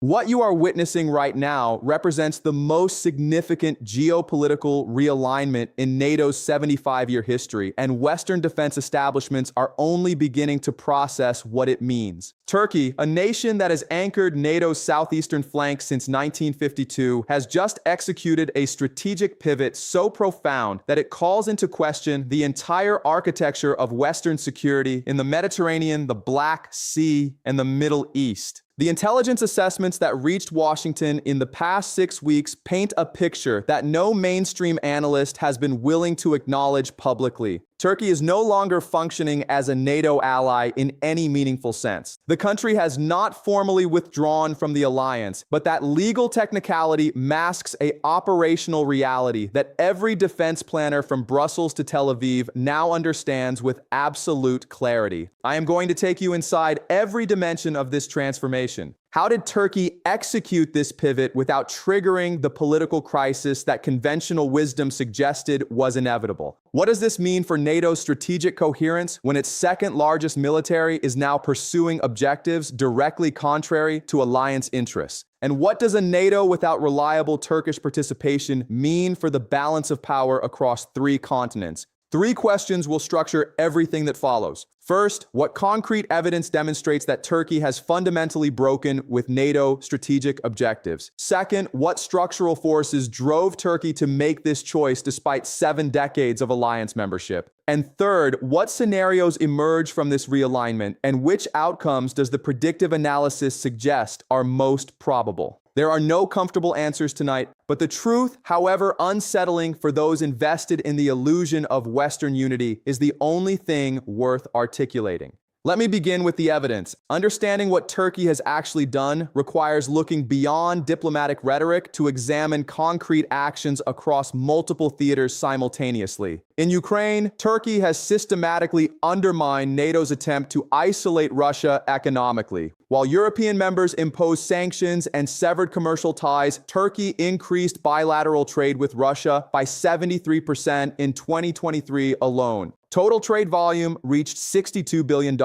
What you are witnessing right now represents the most significant geopolitical realignment in NATO's 75-year history, and Western defense establishments are only beginning to process what it means. Turkey, a nation that has anchored NATO's southeastern flank since 1952, has just executed a strategic pivot so profound that it calls into question the entire architecture of Western security in the Mediterranean, the Black Sea, and the Middle East. The intelligence assessments that reached Washington in the past 6 weeks paint a picture that no mainstream analyst has been willing to acknowledge publicly. Turkey is no longer functioning as a NATO ally in any meaningful sense. The country has not formally withdrawn from the alliance, but that legal technicality masks an operational reality that every defense planner from Brussels to Tel Aviv now understands with absolute clarity. I am going to take you inside every dimension of this transformation. How did Turkey execute this pivot without triggering the political crisis that conventional wisdom suggested was inevitable? What does this mean for NATO's strategic coherence when its second largest military is now pursuing objectives directly contrary to alliance interests? And what does a NATO without reliable Turkish participation mean for the balance of power across 3 continents? 3 questions will structure everything that follows. First, what concrete evidence demonstrates that Turkey has fundamentally broken with NATO strategic objectives? Second, what structural forces drove Turkey to make this choice despite 7 decades of alliance membership? And third, what scenarios emerge from this realignment, and which outcomes does the predictive analysis suggest are most probable? There are no comfortable answers tonight, but the truth, however unsettling for those invested in the illusion of Western unity, is the only thing worth articulating. Let me begin with the evidence. Understanding what Turkey has actually done requires looking beyond diplomatic rhetoric to examine concrete actions across multiple theaters simultaneously. In Ukraine, Turkey has systematically undermined NATO's attempt to isolate Russia economically. While European members imposed sanctions and severed commercial ties, Turkey increased bilateral trade with Russia by 73% in 2023 alone. Total trade volume reached $62 billion,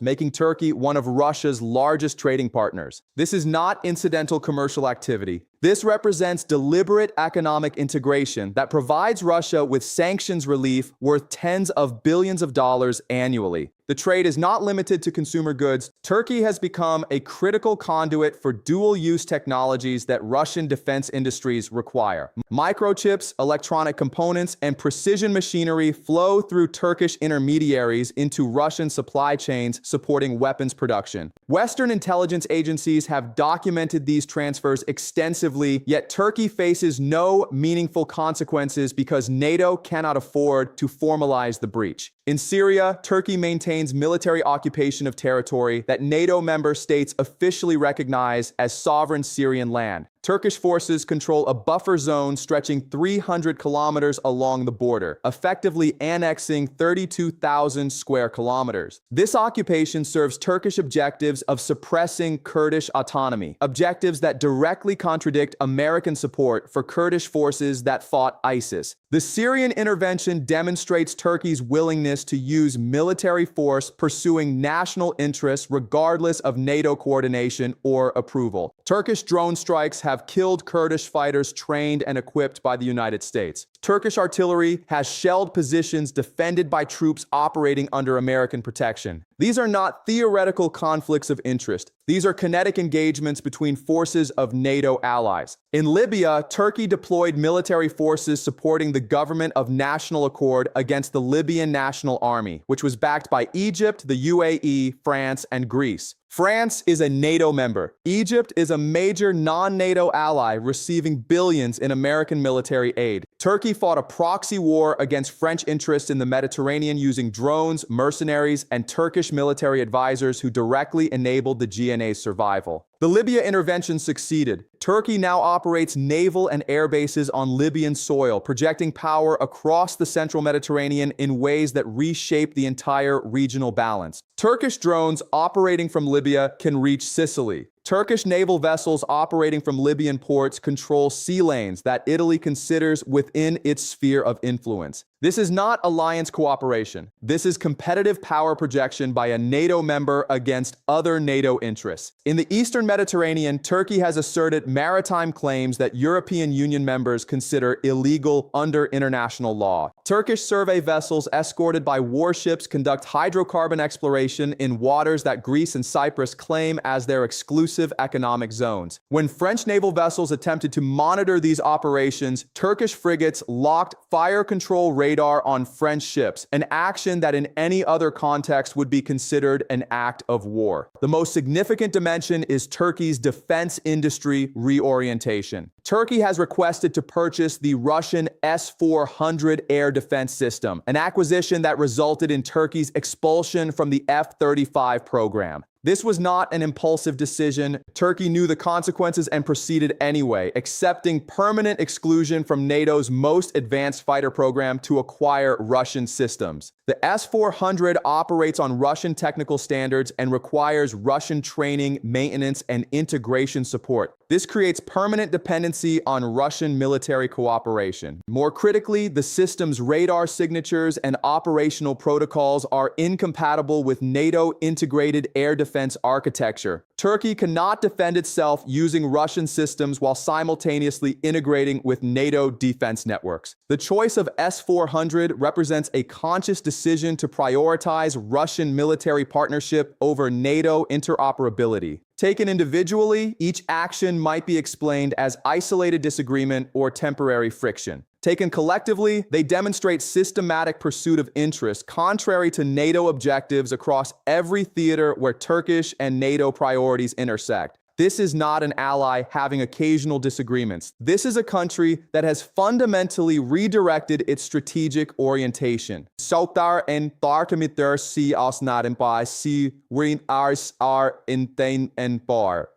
making Turkey one of Russia's largest trading partners. This is not incidental commercial activity. This represents deliberate economic integration that provides Russia with sanctions relief worth tens of billions of dollars annually. The trade is not limited to consumer goods. Turkey has become a critical conduit for dual-use technologies that Russian defense industries require. Microchips, electronic components, and precision machinery flow through Turkish intermediaries into Russian supply chains supporting weapons production. Western intelligence agencies have documented these transfers extensively, yet Turkey faces no meaningful consequences because NATO cannot afford to formalize the breach. In Syria, Turkey maintains military occupation of territory that NATO member states officially recognize as sovereign Syrian land. Turkish forces control a buffer zone stretching 300 kilometers along the border, effectively annexing 32,000 square kilometers. This occupation serves Turkish objectives of suppressing Kurdish autonomy, objectives that directly contradict American support for Kurdish forces that fought ISIS. The Syrian intervention demonstrates Turkey's willingness to use military force pursuing national interests regardless of NATO coordination or approval. Turkish drone strikes have killed Kurdish fighters trained and equipped by the United States. Turkish artillery has shelled positions defended by troops operating under American protection. These are not theoretical conflicts of interest. These are kinetic engagements between forces of NATO allies. In Libya, Turkey deployed military forces supporting the government of national accord against the Libyan National Army, which was backed by Egypt, the UAE, France, and Greece. France is a NATO member. Egypt is a major non-NATO ally receiving billions in American military aid. Turkey fought a proxy war against French interests in the Mediterranean using drones, mercenaries, and Turkish military advisors who directly enabled the GNA's survival. The Libya intervention succeeded. Turkey now operates naval and air bases on Libyan soil, projecting power across the central Mediterranean in ways that reshape the entire regional balance. Turkish drones operating from Libya can reach Sicily. Turkish naval vessels operating from Libyan ports control sea lanes that Italy considers within its sphere of influence. This is not alliance cooperation. This is competitive power projection by a NATO member against other NATO interests. In the Eastern Mediterranean, Turkey has asserted maritime claims that European Union members consider illegal under international law. Turkish survey vessels escorted by warships conduct hydrocarbon exploration in waters that Greece and Cyprus claim as their exclusive economic zones. When French naval vessels attempted to monitor these operations, Turkish frigates locked fire control radar on French ships, an action that in any other context would be considered an act of war. The most significant dimension is Turkey's defense industry reorientation. Turkey has requested to purchase the Russian S-400 air defense system, an acquisition that resulted in Turkey's expulsion from the F-35 program. This was not an impulsive decision. Turkey knew the consequences and proceeded anyway, accepting permanent exclusion from NATO's most advanced fighter program to acquire Russian systems. The S-400 operates on Russian technical standards and requires Russian training, maintenance, and integration support. This creates permanent dependency on Russian military cooperation. More critically, the system's radar signatures and operational protocols are incompatible with NATO integrated air defense architecture. Turkey cannot defend itself using Russian systems while simultaneously integrating with NATO defense networks. The choice of S-400 represents a conscious decision to prioritize Russian military partnership over NATO interoperability. Taken individually, each action might be explained as isolated disagreement or temporary friction. Taken collectively, they demonstrate systematic pursuit of interest contrary to NATO objectives across every theater where Turkish and NATO priorities intersect. This is not an ally having occasional disagreements. This is a country that has fundamentally redirected its strategic orientation. Soutar en tartemitter si asnaden by si win ars ar intain en bar.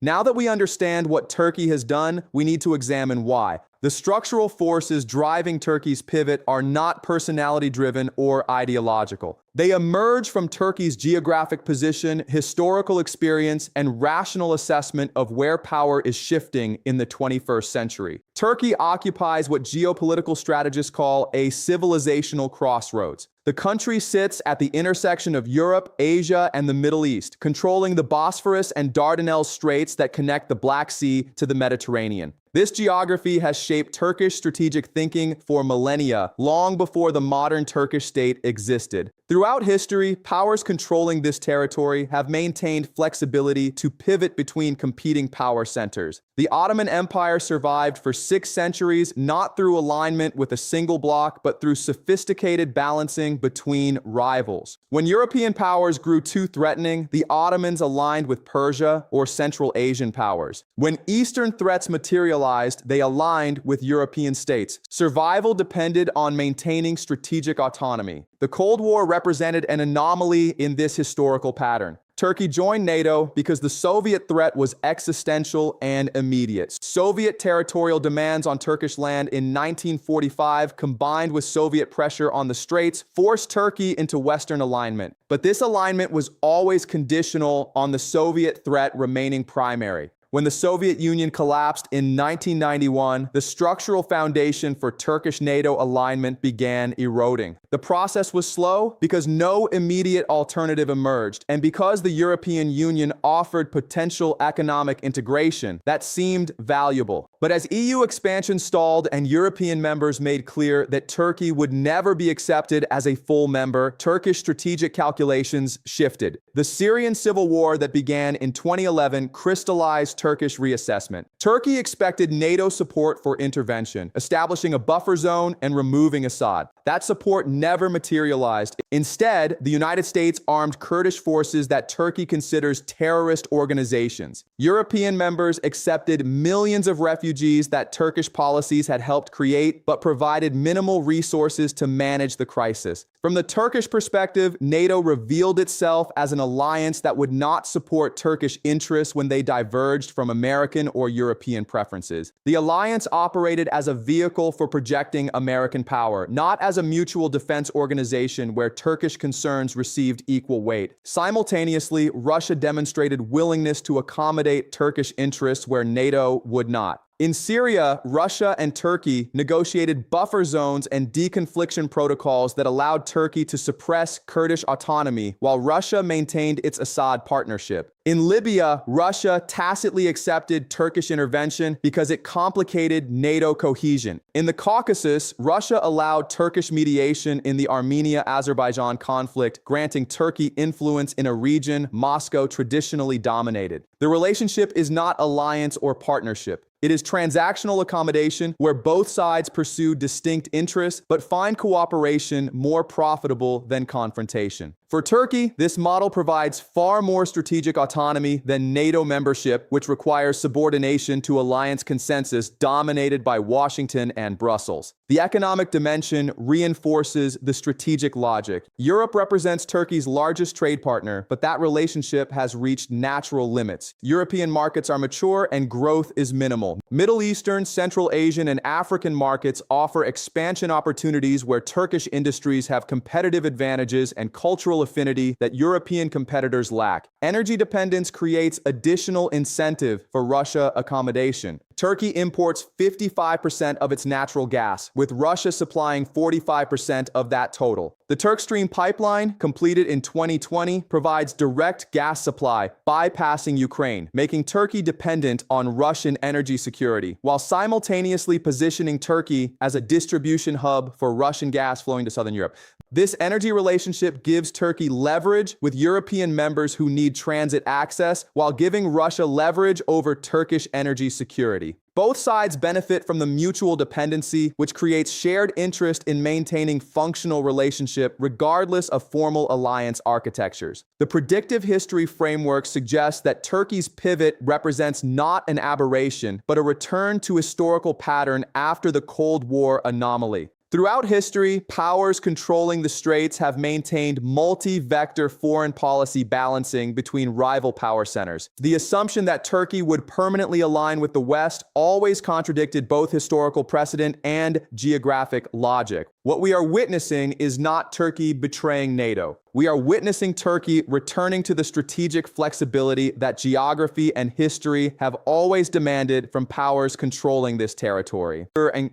Now that we understand what Turkey has done, we need to examine why. The structural forces driving Turkey's pivot are not personality-driven or ideological. They emerge from Turkey's geographic position, historical experience, and rational assessment of where power is shifting in the 21st century. Turkey occupies what geopolitical strategists call a civilizational crossroads. The country sits at the intersection of Europe, Asia, and the Middle East, controlling the Bosphorus and Dardanelles Straits that connect the Black Sea to the Mediterranean. This geography has shaped Turkish strategic thinking for millennia, long before the modern Turkish state existed. Throughout history, powers controlling this territory have maintained flexibility to pivot between competing power centers. The Ottoman Empire survived for 6 centuries, not through alignment with a single bloc, but through sophisticated balancing between rivals. When European powers grew too threatening, the Ottomans aligned with Persia or Central Asian powers. When Eastern threats materialized, they aligned with European states. Survival depended on maintaining strategic autonomy. The Cold War represented an anomaly in this historical pattern. Turkey joined NATO because the Soviet threat was existential and immediate. Soviet territorial demands on Turkish land in 1945, combined with Soviet pressure on the Straits, forced Turkey into Western alignment. But this alignment was always conditional on the Soviet threat remaining primary. When the Soviet Union collapsed in 1991, the structural foundation for Turkish NATO alignment began eroding. The process was slow because no immediate alternative emerged, and because the European Union offered potential economic integration that seemed valuable. But as EU expansion stalled and European members made clear that Turkey would never be accepted as a full member, Turkish strategic calculations shifted. The Syrian civil war that began in 2011 crystallized Turkish reassessment. Turkey expected NATO support for intervention, establishing a buffer zone and removing Assad. That support never materialized. Instead, the United States armed Kurdish forces that Turkey considers terrorist organizations. European members accepted millions of refugees that Turkish policies had helped create, but provided minimal resources to manage the crisis. From the Turkish perspective, NATO revealed itself as an alliance that would not support Turkish interests when they diverged distinguished from American or European preferences. The alliance operated as a vehicle for projecting American power, not as a mutual defense organization where Turkish concerns received equal weight. Simultaneously, Russia demonstrated willingness to accommodate Turkish interests where NATO would not. In Syria, Russia and Turkey negotiated buffer zones and deconfliction protocols that allowed Turkey to suppress Kurdish autonomy while Russia maintained its Assad partnership. In Libya, Russia tacitly accepted Turkish intervention because it complicated NATO cohesion. In the Caucasus, Russia allowed Turkish mediation in the Armenia-Azerbaijan conflict, granting Turkey influence in a region Moscow traditionally dominated. The relationship is not alliance or partnership. It is transactional accommodation where both sides pursue distinct interests but find cooperation more profitable than confrontation. For Turkey, this model provides far more strategic autonomy than NATO membership, which requires subordination to alliance consensus dominated by Washington and Brussels. The economic dimension reinforces the strategic logic. Europe represents Turkey's largest trade partner, but that relationship has reached natural limits. European markets are mature and growth is minimal. Middle Eastern, Central Asian, and African markets offer expansion opportunities where Turkish industries have competitive advantages and cultural affinity that European competitors lack. Energy dependence creates additional incentive for Russia accommodation. Turkey imports 55% of its natural gas, with Russia supplying 45% of that total. The Turk Stream pipeline, completed in 2020, provides direct gas supply, bypassing Ukraine, making Turkey dependent on Russian energy security, while simultaneously positioning Turkey as a distribution hub for Russian gas flowing to southern Europe. This energy relationship gives Turkey leverage with European members who need transit access, while giving Russia leverage over Turkish energy security. Both sides benefit from the mutual dependency, which creates shared interest in maintaining functional relationship regardless of formal alliance architectures. The predictive history framework suggests that Turkey's pivot represents not an aberration, but a return to historical pattern after the Cold War anomaly. Throughout history, powers controlling the straits have maintained multi-vector foreign policy balancing between rival power centers. The assumption that Turkey would permanently align with the West always contradicted both historical precedent and geographic logic. What we are witnessing is not Turkey betraying NATO. We are witnessing Turkey returning to the strategic flexibility that geography and history have always demanded from powers controlling this territory. This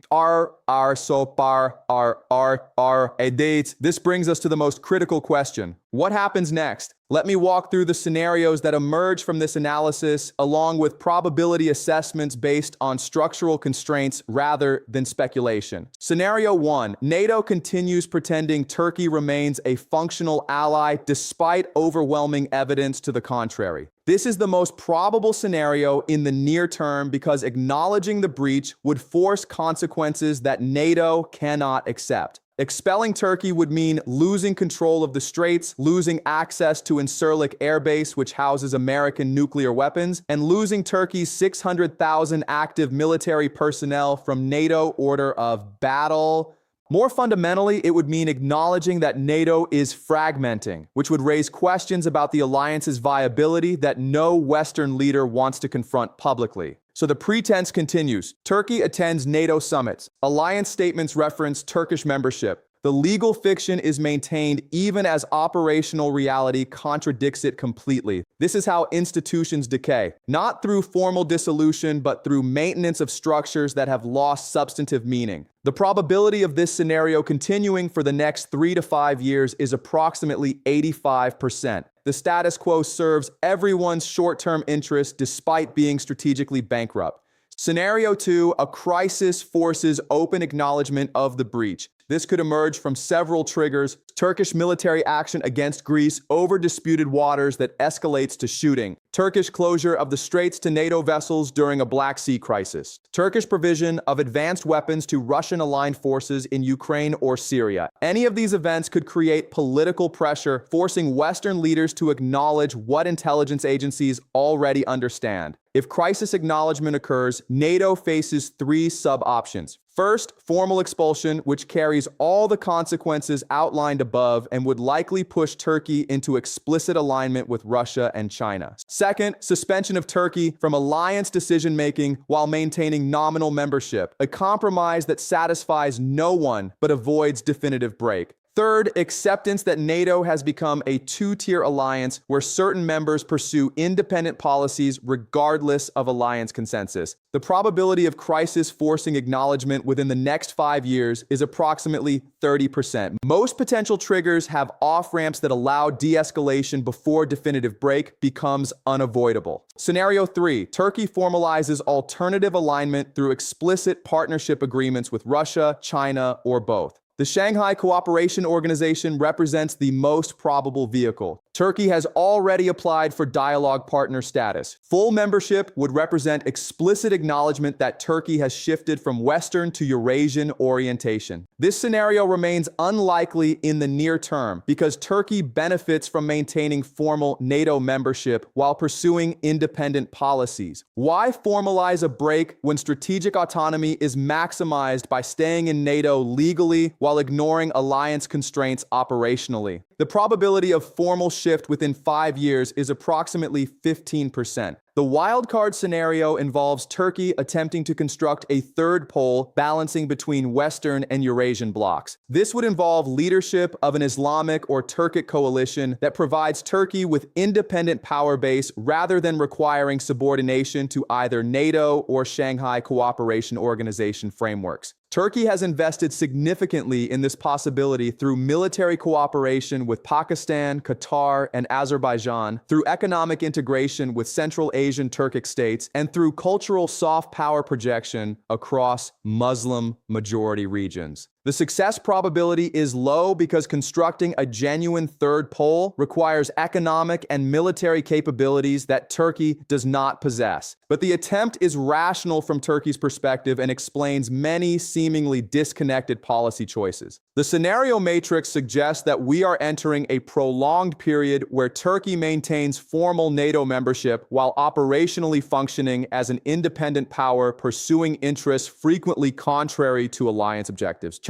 brings us to the most critical question. What happens next? Let me walk through the scenarios that emerge from this analysis, along with probability assessments based on structural constraints rather than speculation. Scenario 1. NATO continues pretending Turkey remains a functional ally despite overwhelming evidence to the contrary. This is the most probable scenario in the near term because acknowledging the breach would force consequences that NATO cannot accept. Expelling Turkey would mean losing control of the straits, losing access to Incirlik Air Base, which houses American nuclear weapons, and losing Turkey's 600,000 active military personnel from NATO order of battle. More fundamentally, it would mean acknowledging that NATO is fragmenting, which would raise questions about the alliance's viability that no Western leader wants to confront publicly. So the pretense continues. Turkey attends NATO summits. Alliance statements reference Turkish membership. The legal fiction is maintained even as operational reality contradicts it completely. This is how institutions decay, not through formal dissolution, but through maintenance of structures that have lost substantive meaning. The probability of this scenario continuing for the next 3 to 5 years is approximately 85%. The status quo serves everyone's short-term interest despite being strategically bankrupt. Scenario 2, a crisis forces open acknowledgement of the breach. This could emerge from several triggers: Turkish military action against Greece over disputed waters that escalates to shooting, Turkish closure of the straits to NATO vessels during a Black Sea crisis, Turkish provision of advanced weapons to Russian-aligned forces in Ukraine or Syria. Any of these events could create political pressure, forcing Western leaders to acknowledge what intelligence agencies already understand. If crisis acknowledgement occurs, NATO faces 3 sub-options. First, formal expulsion, which carries all the consequences outlined above and would likely push Turkey into explicit alignment with Russia and China. Second, suspension of Turkey from alliance decision-making while maintaining nominal membership, a compromise that satisfies no one but avoids definitive break. Third, acceptance that NATO has become a two-tier alliance where certain members pursue independent policies regardless of alliance consensus. The probability of crisis forcing acknowledgement within the next 5 years is approximately 30%. Most potential triggers have off-ramps that allow de-escalation before definitive break becomes unavoidable. Scenario 3, Turkey formalizes alternative alignment through explicit partnership agreements with Russia, China, or both. The Shanghai Cooperation Organization represents the most probable vehicle. Turkey has already applied for dialogue partner status. Full membership would represent explicit acknowledgement that Turkey has shifted from Western to Eurasian orientation. This scenario remains unlikely in the near term because Turkey benefits from maintaining formal NATO membership while pursuing independent policies. Why formalize a break when strategic autonomy is maximized by staying in NATO legally while ignoring alliance constraints operationally? The probability of formal shift within 5 years is approximately 15%. The wildcard scenario involves Turkey attempting to construct a third pole balancing between Western and Eurasian blocs. This would involve leadership of an Islamic or Turkic coalition that provides Turkey with independent power base rather than requiring subordination to either NATO or Shanghai Cooperation Organization frameworks. Turkey has invested significantly in this possibility through military cooperation with Pakistan, Qatar, and Azerbaijan, through economic integration with Central Asian Turkic states, and through cultural soft power projection across Muslim-majority regions. The success probability is low because constructing a genuine third pole requires economic and military capabilities that Turkey does not possess. But the attempt is rational from Turkey's perspective and explains many seemingly disconnected policy choices. The scenario matrix suggests that we are entering a prolonged period where Turkey maintains formal NATO membership while operationally functioning as an independent power pursuing interests frequently contrary to alliance objectives.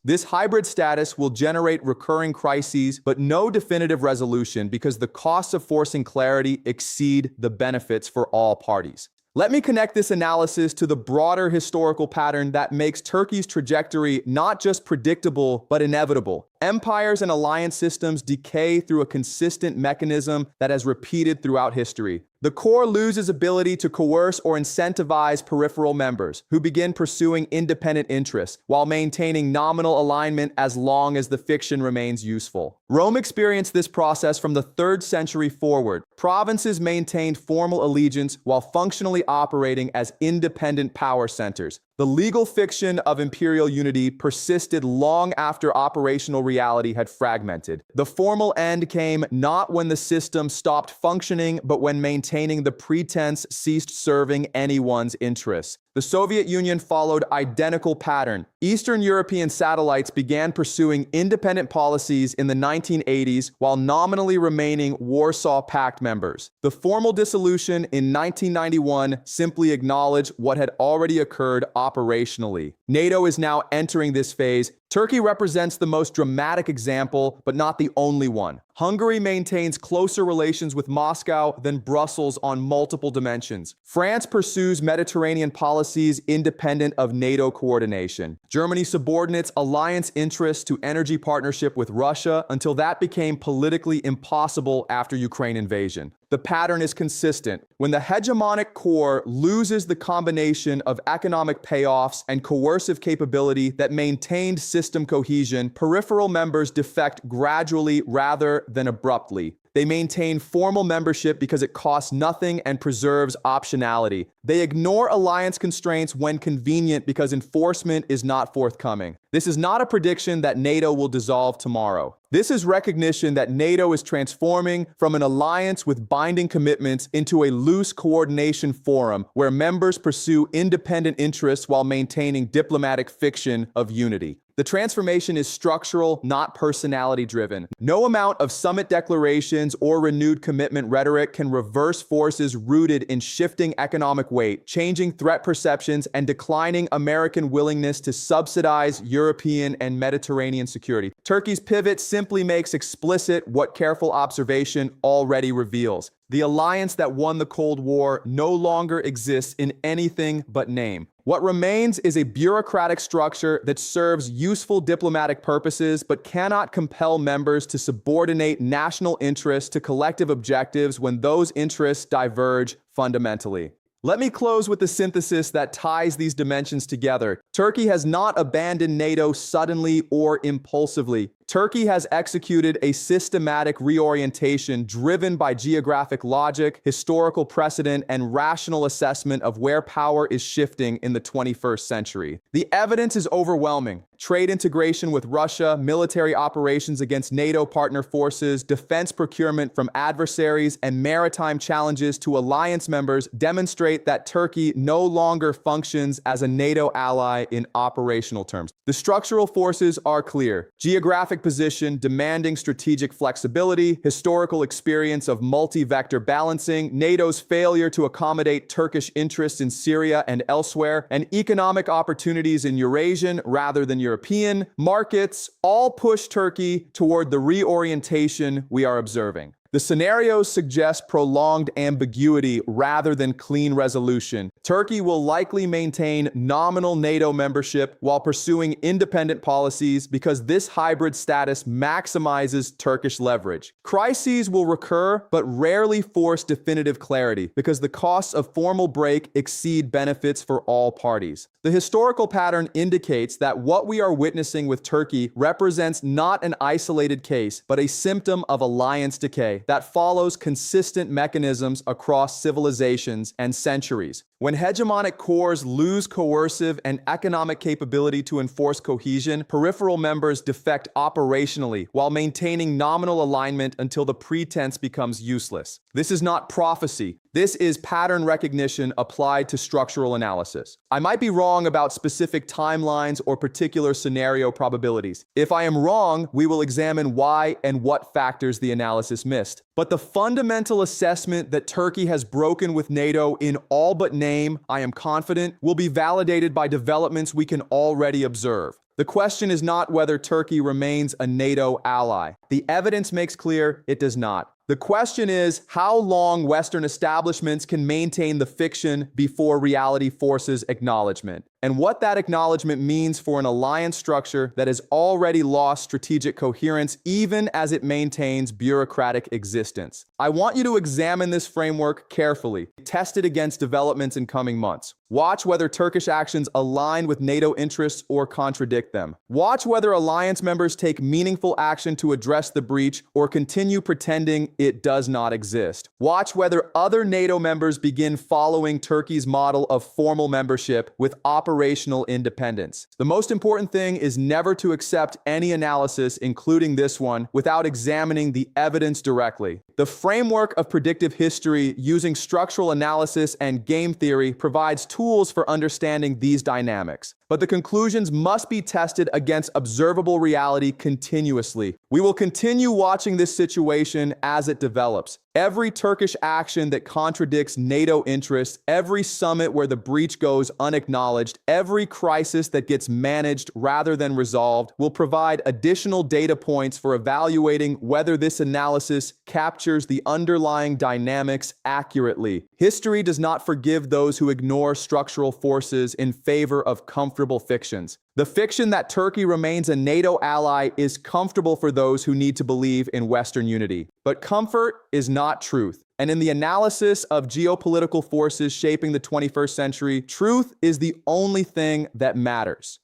This hybrid status will generate recurring crises, but no definitive resolution because the costs of forcing clarity exceed the benefits for all parties. Let me connect this analysis to the broader historical pattern that makes Turkey's trajectory not just predictable, but inevitable. Empires and alliance systems decay through a consistent mechanism that has repeated throughout history. The core loses ability to coerce or incentivize peripheral members, who begin pursuing independent interests, while maintaining nominal alignment as long as the fiction remains useful. Rome experienced this process from the 3rd century forward. Provinces maintained formal allegiance while functionally operating as independent power centers. The legal fiction of imperial unity persisted long after operational reality had fragmented. The formal end came not when the system stopped functioning, but when maintaining the pretense ceased serving anyone's interests. The Soviet Union followed identical pattern. Eastern European satellites began pursuing independent policies in the 1980s while nominally remaining Warsaw Pact members. The formal dissolution in 1991 simply acknowledged what had already occurred operationally. NATO is now entering this phase. Turkey represents the most dramatic example, but not the only one. Hungary maintains closer relations with Moscow than Brussels on multiple dimensions. France pursues Mediterranean policies independent of NATO coordination. Germany subordinates alliance interests to energy partnership with Russia until that became politically impossible after Ukraine invasion. The pattern is consistent. When the hegemonic core loses the combination of economic payoffs and coercive capability that maintained system cohesion, peripheral members defect gradually rather than abruptly. They maintain formal membership because it costs nothing and preserves optionality. They ignore alliance constraints when convenient because enforcement is not forthcoming. This is not a prediction that NATO will dissolve tomorrow. This is recognition that NATO is transforming from an alliance with binding commitments into a loose coordination forum where members pursue independent interests while maintaining diplomatic fiction of unity. The transformation is structural, not personality-driven. No amount of summit declarations or renewed commitment rhetoric can reverse forces rooted in shifting economic weight, changing threat perceptions, and declining American willingness to subsidize European and Mediterranean security. Turkey's pivot simply makes explicit what careful observation already reveals. The alliance that won the Cold War no longer exists in anything but name. What remains is a bureaucratic structure that serves useful diplomatic purposes but cannot compel members to subordinate national interests to collective objectives when those interests diverge fundamentally. Let me close with the synthesis that ties these dimensions together. Turkey has not abandoned NATO suddenly or impulsively. Turkey has executed a systematic reorientation driven by geographic logic, historical precedent, and rational assessment of where power is shifting in the 21st century. The evidence is overwhelming. Trade integration with Russia, military operations against NATO partner forces, defense procurement from adversaries, and maritime challenges to alliance members demonstrate that Turkey no longer functions as a NATO ally in operational terms. The structural forces are clear. Geographic position demanding strategic flexibility, historical experience of multi-vector balancing, NATO's failure to accommodate Turkish interests in Syria and elsewhere, and economic opportunities in Eurasian rather than European markets all push Turkey toward the reorientation we are observing. The scenarios suggest prolonged ambiguity rather than clean resolution. Turkey will likely maintain nominal NATO membership while pursuing independent policies because this hybrid status maximizes Turkish leverage. Crises will recur but rarely force definitive clarity because the costs of formal break exceed benefits for all parties. The historical pattern indicates that what we are witnessing with Turkey represents not an isolated case, but a symptom of alliance decay that follows consistent mechanisms across civilizations and centuries. When hegemonic cores lose coercive and economic capability to enforce cohesion, peripheral members defect operationally while maintaining nominal alignment until the pretense becomes useless. This is not prophecy. This is pattern recognition applied to structural analysis. I might be wrong about specific timelines or particular scenario probabilities. If I am wrong, we will examine why and what factors the analysis missed. But the fundamental assessment that Turkey has broken with NATO in all but name, I am confident, will be validated by developments we can already observe. The question is not whether Turkey remains a NATO ally. The evidence makes clear it does not. The question is how long Western establishments can maintain the fiction before reality forces acknowledgement, and what that acknowledgement means for an alliance structure that has already lost strategic coherence even as it maintains bureaucratic existence. I want you to examine this framework carefully, test it against developments in coming months. Watch whether Turkish actions align with NATO interests or contradict them. Watch whether alliance members take meaningful action to address the breach or continue pretending it does not exist. Watch whether other NATO members begin following Turkey's model of formal membership with operational independence. The most important thing is never to accept any analysis, including this one, without examining the evidence directly. The framework of predictive history using structural analysis and game theory provides tools for understanding these dynamics. But the conclusions must be tested against observable reality continuously. We will continue watching this situation as it develops. Every Turkish action that contradicts NATO interests, every summit where the breach goes unacknowledged, every crisis that gets managed rather than resolved will provide additional data points for evaluating whether this analysis captures the underlying dynamics accurately. History does not forgive those who ignore structural forces in favor of comfortable fictions. The fiction that Turkey remains a NATO ally is comfortable for those who need to believe in Western unity. But comfort is not truth. And in the analysis of geopolitical forces shaping the 21st century, truth is the only thing that matters.